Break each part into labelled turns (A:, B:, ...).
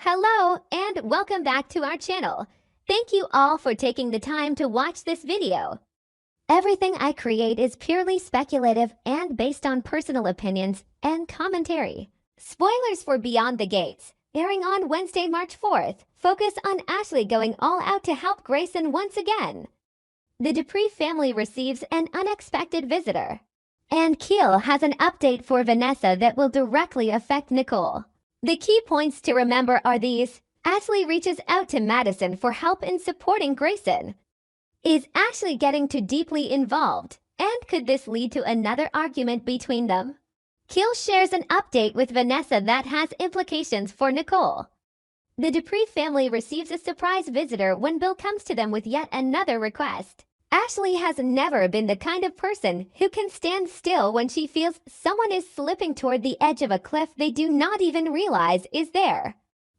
A: Hello and welcome back to our channel. Thank you all for taking the time to watch this video. Everything I create is purely speculative and based on personal opinions and commentary. Spoilers for Beyond the Gates, airing on Wednesday, March 4th, focus on Ashley going all out to help Grayson once again. The Dupree family receives an unexpected visitor. And Keel has an update for Vanessa that will directly affect Nicole. The key points to remember are these. Ashley reaches out to Madison for help in supporting Grayson. Is Ashley getting too deeply involved? And could this lead to another argument between them? Keel shares an update with Vanessa that has implications for Nicole. The Dupree family receives a surprise visitor when Bill comes to them with yet another request. Ashley has never been the kind of person who can stand still when she feels someone is slipping toward the edge of a cliff they do not even realize is there.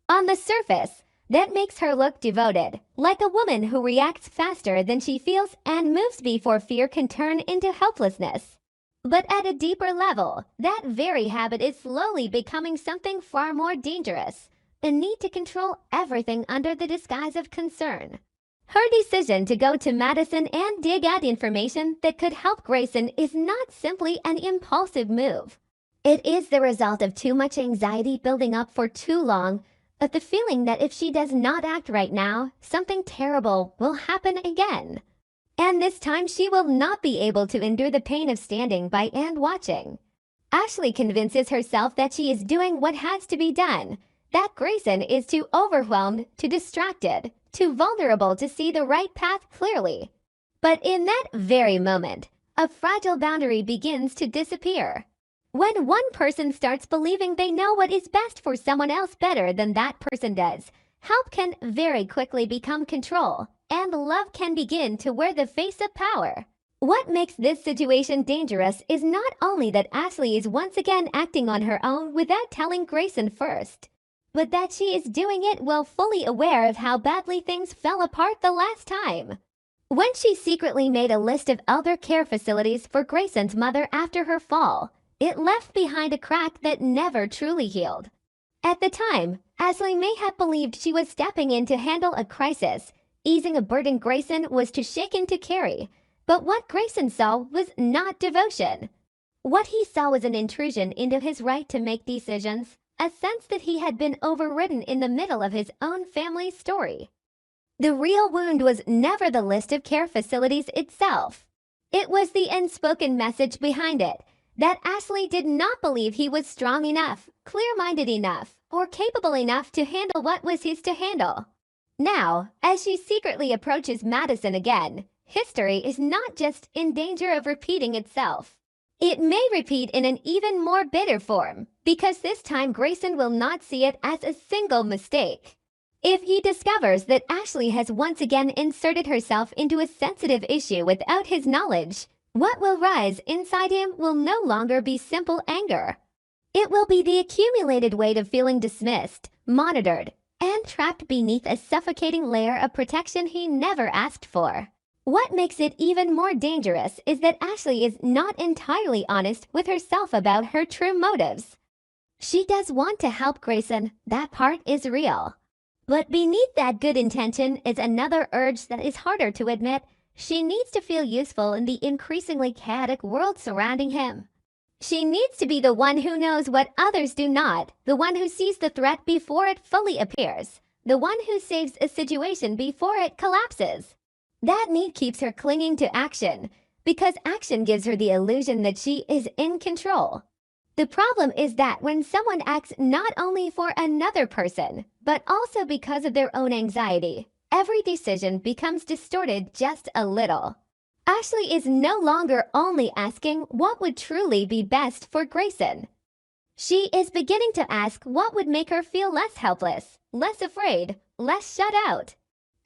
A: On the surface, that makes her look devoted, like a woman who reacts faster than she feels and moves before fear can turn into helplessness. But at a deeper level, that very habit is slowly becoming something far more dangerous, a need to control everything under the disguise of concern. Her decision to go to Madison and dig out information that could help Grayson is not simply an impulsive move. It is the result of too much anxiety building up for too long, of the feeling that if she does not act right now, something terrible will happen again. And this time she will not be able to endure the pain of standing by and watching. Ashley convinces herself that she is doing what has to be done, that Grayson is too overwhelmed, too distracted, too vulnerable to see the right path clearly. But in that very moment, a fragile boundary begins to disappear. When one person starts believing they know what is best for someone else better than that person does, help can very quickly become control, and love can begin to wear the face of power. What makes this situation dangerous is not only that Ashley is once again acting on her own without telling Grayson first, but that she is doing it while fully aware of how badly things fell apart the last time. When she secretly made a list of elder care facilities for Grayson's mother after her fall, it left behind a crack that never truly healed. At the time, Ashley may have believed she was stepping in to handle a crisis, easing a burden Grayson was too shaken to carry. But what Grayson saw was not devotion. What he saw was an intrusion into his right to make decisions, a sense that he had been overridden in the middle of his own family's story. The real wound was never the list of care facilities itself. It was the unspoken message behind it, that Ashley did not believe he was strong enough, clear-minded enough, or capable enough to handle what was his to handle. Now, as she secretly approaches Madison again, history is not just in danger of repeating itself. It may repeat in an even more bitter form, because this time Grayson will not see it as a single mistake. If he discovers that Ashley has once again inserted herself into a sensitive issue without his knowledge, what will rise inside him will no longer be simple anger. It will be the accumulated weight of feeling dismissed, monitored, and trapped beneath a suffocating layer of protection he never asked for. What makes it even more dangerous is that Ashley is not entirely honest with herself about her true motives. She does want to help Grayson, that part is real. But beneath that good intention is another urge that is harder to admit. She needs to feel useful in the increasingly chaotic world surrounding him. She needs to be the one who knows what others do not, the one who sees the threat before it fully appears, the one who saves a situation before it collapses. That need keeps her clinging to action, because action gives her the illusion that she is in control. The problem is that when someone acts not only for another person, but also because of their own anxiety, every decision becomes distorted just a little. Ashley is no longer only asking what would truly be best for Grayson. She is beginning to ask what would make her feel less helpless, less afraid, less shut out.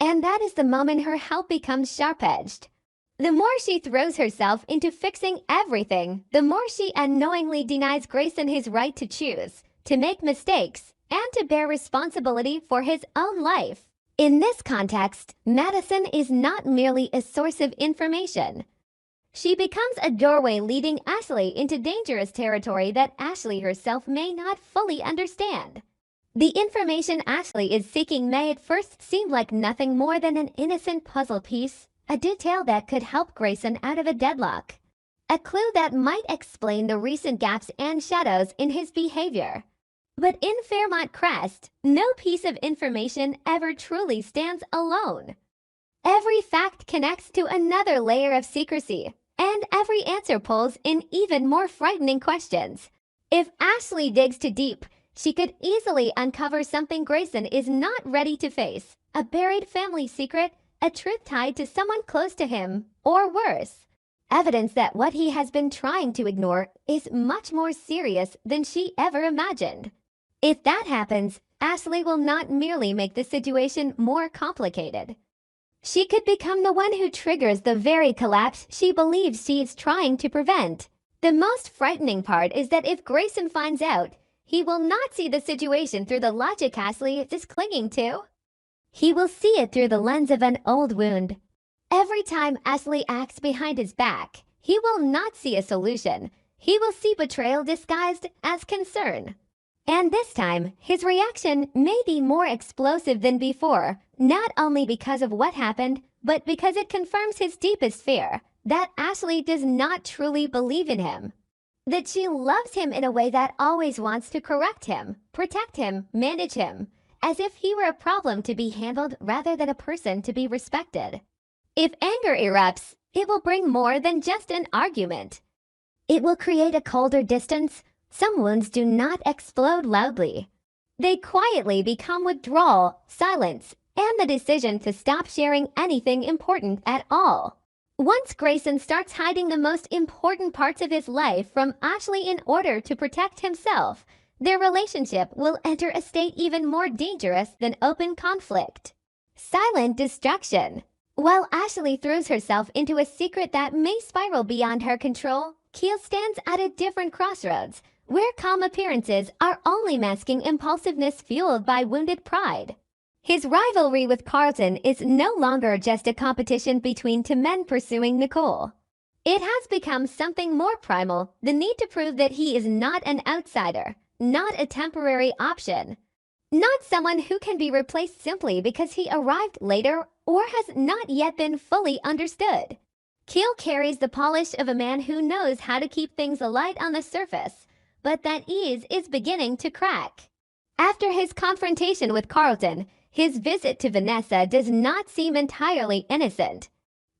A: And that is the moment her help becomes sharp-edged. The more she throws herself into fixing everything, the more she unknowingly denies Grayson his right to choose, to make mistakes, and to bear responsibility for his own life. In this context, Madison is not merely a source of information. She becomes a doorway leading Ashley into dangerous territory that Ashley herself may not fully understand. The information Ashley is seeking may at first seem like nothing more than an innocent puzzle piece, a detail that could help Grayson out of a deadlock. A clue that might explain the recent gaps and shadows in his behavior. But in Fairmont Crest, no piece of information ever truly stands alone. Every fact connects to another layer of secrecy, and every answer pulls in even more frightening questions. If Ashley digs too deep, she could easily uncover something Grayson is not ready to face, a buried family secret, a truth tied to someone close to him, or worse, evidence that what he has been trying to ignore is much more serious than she ever imagined. If that happens, Ashley will not merely make the situation more complicated. She could become the one who triggers the very collapse she believes she is trying to prevent. The most frightening part is that if Grayson finds out, he will not see the situation through the logic Ashley is clinging to. He will see it through the lens of an old wound. Every time Ashley acts behind his back, he will not see a solution. He will see betrayal disguised as concern. And this time, his reaction may be more explosive than before, not only because of what happened, but because it confirms his deepest fear, that Ashley does not truly believe in him. That she loves him in a way that always wants to correct him, protect him, manage him, as if he were a problem to be handled rather than a person to be respected. If anger erupts, it will bring more than just an argument. It will create a colder distance. Some wounds do not explode loudly. They quietly become withdrawal, silence, and the decision to stop sharing anything important at all. Once Grayson starts hiding the most important parts of his life from Ashley in order to protect himself, their relationship will enter a state even more dangerous than open conflict. Silent destruction. While Ashley throws herself into a secret that may spiral beyond her control, Keel stands at a different crossroads, where calm appearances are only masking impulsiveness fueled by wounded pride. His rivalry with Carlton is no longer just a competition between two men pursuing Nicole. It has become something more primal, the need to prove that he is not an outsider, not a temporary option, not someone who can be replaced simply because he arrived later or has not yet been fully understood. Keel carries the polish of a man who knows how to keep things alight on the surface, but that ease is beginning to crack. After his confrontation with Carlton, his visit to Vanessa does not seem entirely innocent.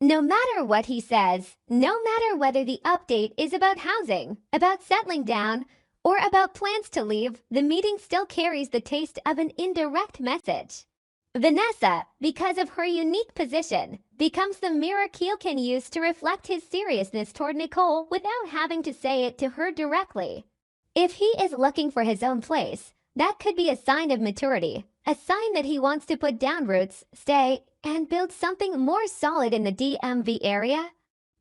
A: No matter what he says, no matter whether the update is about housing, about settling down, or about plans to leave, the meeting still carries the taste of an indirect message. Vanessa, because of her unique position, becomes the mirror Keel can use to reflect his seriousness toward Nicole without having to say it to her directly. If he is looking for his own place, that could be a sign of maturity, a sign that he wants to put down roots, stay, and build something more solid in the DMV area.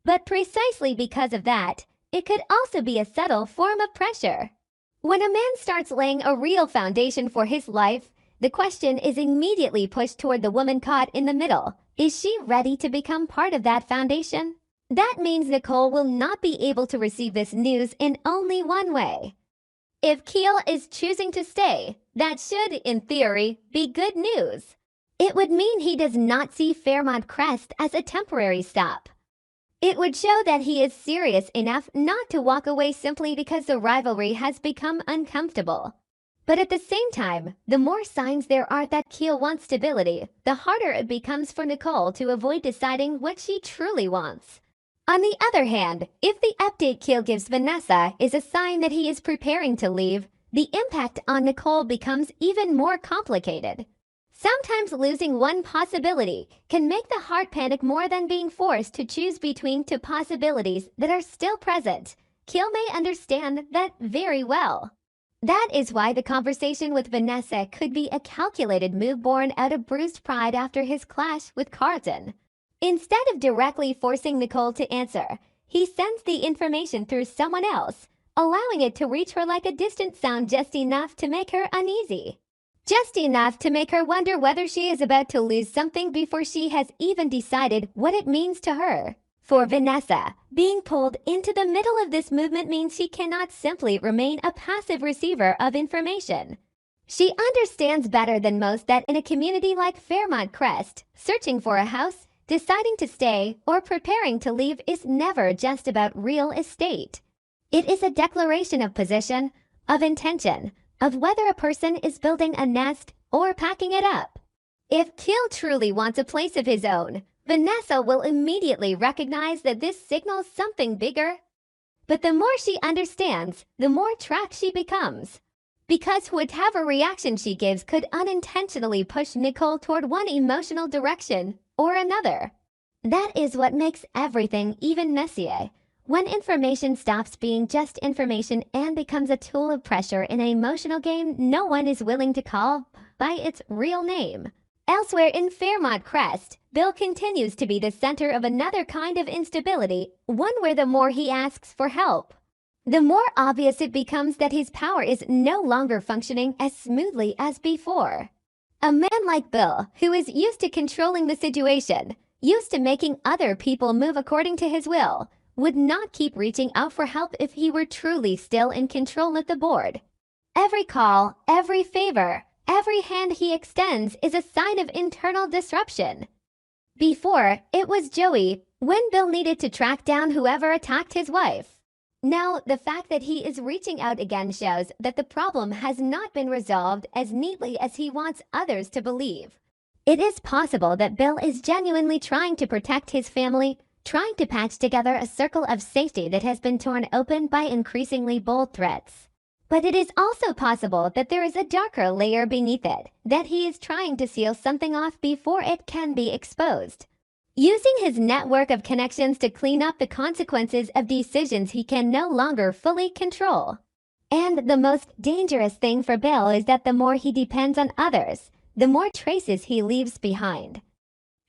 A: But precisely because of that, it could also be a subtle form of pressure. When a man starts laying a real foundation for his life, the question is immediately pushed toward the woman caught in the middle. Is she ready to become part of that foundation? That means Nicole will not be able to receive this news in only one way. If Keel is choosing to stay, that should, in theory, be good news. It would mean he does not see Fairmont Crest as a temporary stop. It would show that he is serious enough not to walk away simply because the rivalry has become uncomfortable. But at the same time, the more signs there are that Keel wants stability, the harder it becomes for Nicole to avoid deciding what she truly wants. On the other hand, if the update Keel gives Vanessa is a sign that he is preparing to leave, the impact on Nicole becomes even more complicated. Sometimes losing one possibility can make the heart panic more than being forced to choose between two possibilities that are still present. Keel may understand that very well. That is why the conversation with Vanessa could be a calculated move born out of bruised pride after his clash with Carlton. Instead of directly forcing Nicole to answer, he sends the information through someone else, allowing it to reach her like a distant sound just enough to make her uneasy. Just enough to make her wonder whether she is about to lose something before she has even decided what it means to her. For Vanessa, being pulled into the middle of this movement means she cannot simply remain a passive receiver of information. She understands better than most that in a community like Fairmont Crest, searching for a house, deciding to stay, or preparing to leave is never just about real estate. It is a declaration of position, of intention, of whether a person is building a nest or packing it up. If Keel truly wants a place of his own, Vanessa will immediately recognize that this signals something bigger. But the more she understands, the more trapped she becomes. Because whatever reaction she gives could unintentionally push Nicole toward one emotional direction or another. That is what makes everything even messier. When information stops being just information and becomes a tool of pressure in an emotional game no one is willing to call by its real name. Elsewhere in Fairmont Crest, Bill continues to be the center of another kind of instability, one where the more he asks for help, the more obvious it becomes that his power is no longer functioning as smoothly as before. A man like Bill, who is used to controlling the situation, used to making other people move according to his will, would not keep reaching out for help if he were truly still in control of the board. Every call, every favor, every hand he extends is a sign of internal disruption. Before, it was Joey, when Bill needed to track down whoever attacked his wife. Now, the fact that he is reaching out again shows that the problem has not been resolved as neatly as he wants others to believe. It is possible that Bill is genuinely trying to protect his family, trying to patch together a circle of safety that has been torn open by increasingly bold threats. But it is also possible that there is a darker layer beneath it, that he is trying to seal something off before it can be exposed. Using his network of connections to clean up the consequences of decisions he can no longer fully control. And the most dangerous thing for Bill is that the more he depends on others, the more traces he leaves behind.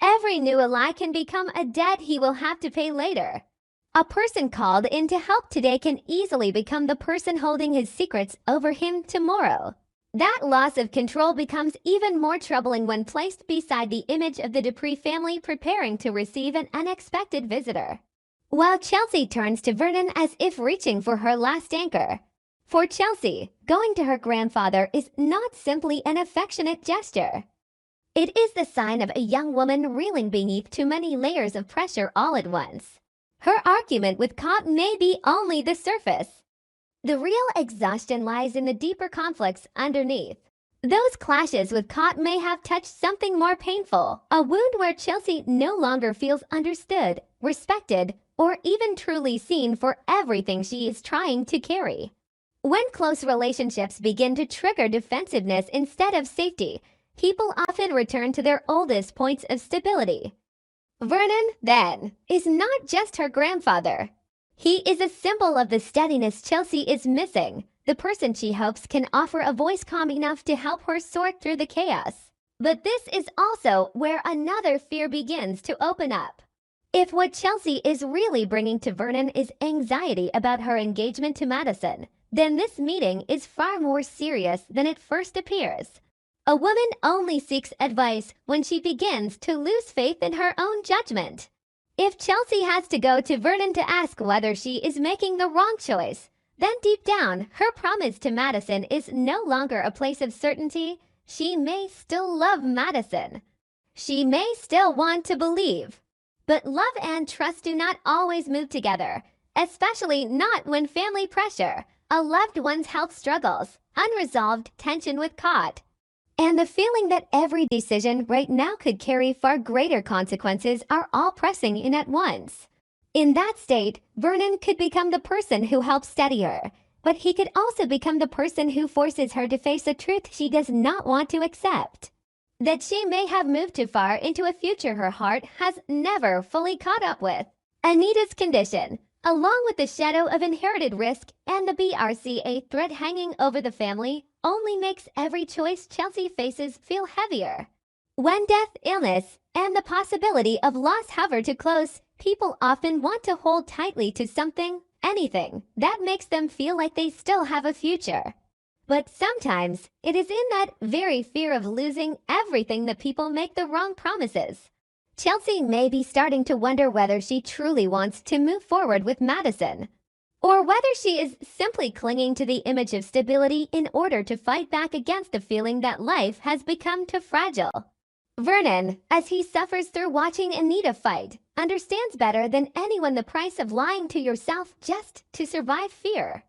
A: Every new ally can become a debt he will have to pay later. A person called in to help today can easily become the person holding his secrets over him tomorrow. That loss of control becomes even more troubling when placed beside the image of the Dupree family preparing to receive an unexpected visitor. While Chelsea turns to Vernon as if reaching for her last anchor. For Chelsea, going to her grandfather is not simply an affectionate gesture. It is the sign of a young woman reeling beneath too many layers of pressure all at once. Her argument with Cop may be only the surface. The real exhaustion lies in the deeper conflicts underneath. Those clashes with Cop may have touched something more painful, a wound where Chelsea no longer feels understood, respected, or even truly seen for everything she is trying to carry. When close relationships begin to trigger defensiveness instead of safety, people often return to their oldest points of stability. Vernon, then, is not just her grandfather. He is a symbol of the steadiness Chelsea is missing, the person she hopes can offer a voice calm enough to help her sort through the chaos. But this is also where another fear begins to open up. If what Chelsea is really bringing to Vernon is anxiety about her engagement to Madison, then this meeting is far more serious than it first appears. A woman only seeks advice when she begins to lose faith in her own judgment. If Chelsea has to go to Vernon to ask whether she is making the wrong choice, then deep down, her promise to Madison is no longer a place of certainty. She may still love Madison. She may still want to believe. But love and trust do not always move together, especially not when family pressure, a loved one's health struggles, unresolved tension with Cot, and the feeling that every decision right now could carry far greater consequences are all pressing in at once. In that state, Vernon could become the person who helps steady her, but he could also become the person who forces her to face a truth she does not want to accept. That she may have moved too far into a future her heart has never fully caught up with. Anita's condition, along with the shadow of inherited risk and the BRCA threat hanging over the family, only makes every choice Chelsea faces feel heavier. When death, illness, and the possibility of loss hover too close, people often want to hold tightly to something, anything, that makes them feel like they still have a future. But sometimes, it is in that very fear of losing everything that people make the wrong promises. Chelsea may be starting to wonder whether she truly wants to move forward with Madison, or whether she is simply clinging to the image of stability in order to fight back against the feeling that life has become too fragile. Vernon, as he suffers through watching Anita fight, understands better than anyone the price of lying to yourself just to survive fear.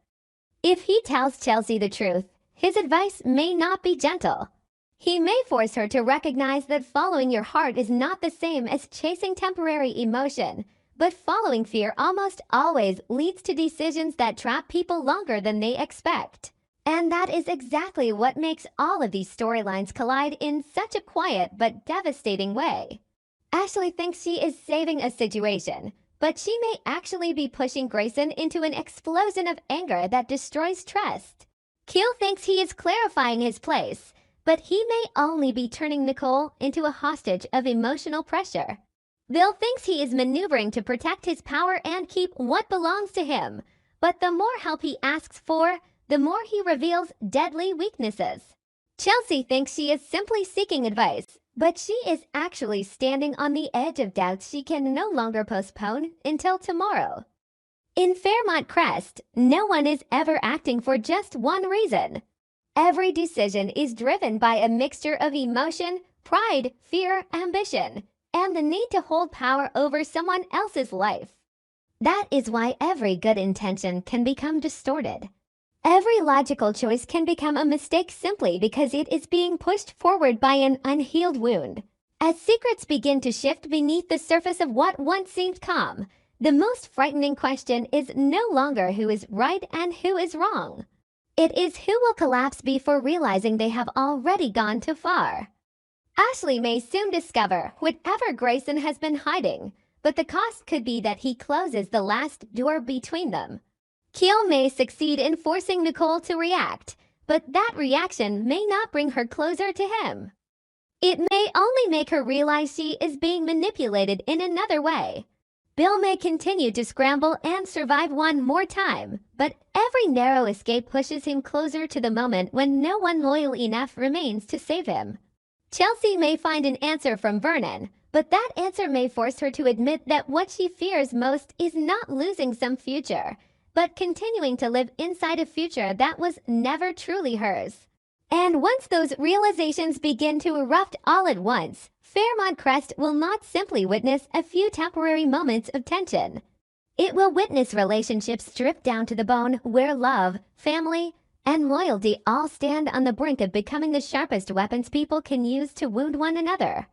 A: If he tells Chelsea the truth, his advice may not be gentle. He may force her to recognize that following your heart is not the same as chasing temporary emotion, but following fear almost always leads to decisions that trap people longer than they expect. And that is exactly what makes all of these storylines collide in such a quiet but devastating way. Ashley thinks she is saving a situation, but she may actually be pushing Grayson into an explosion of anger that destroys trust. Keel thinks he is clarifying his place, but he may only be turning Nicole into a hostage of emotional pressure. Bill thinks he is maneuvering to protect his power and keep what belongs to him, but the more help he asks for, the more he reveals deadly weaknesses. Chelsea thinks she is simply seeking advice, but she is actually standing on the edge of doubts she can no longer postpone until tomorrow. In Fairmont Crest, no one is ever acting for just one reason. Every decision is driven by a mixture of emotion, pride, fear, ambition, and the need to hold power over someone else's life. That is why every good intention can become distorted. Every logical choice can become a mistake simply because it is being pushed forward by an unhealed wound. As secrets begin to shift beneath the surface of what once seemed calm, the most frightening question is no longer who is right and who is wrong. It is who will collapse before realizing they have already gone too far. Ashley may soon discover whatever Grayson has been hiding, but the cost could be that he closes the last door between them. Keel may succeed in forcing Nicole to react, but that reaction may not bring her closer to him. It may only make her realize she is being manipulated in another way. Bill may continue to scramble and survive one more time, but every narrow escape pushes him closer to the moment when no one loyal enough remains to save him. Chelsea may find an answer from Vernon, but that answer may force her to admit that what she fears most is not losing some future, but continuing to live inside a future that was never truly hers. And once those realizations begin to erupt all at once, Fairmont Crest will not simply witness a few temporary moments of tension. It will witness relationships stripped down to the bone where love, family, and loyalty all stand on the brink of becoming the sharpest weapons people can use to wound one another.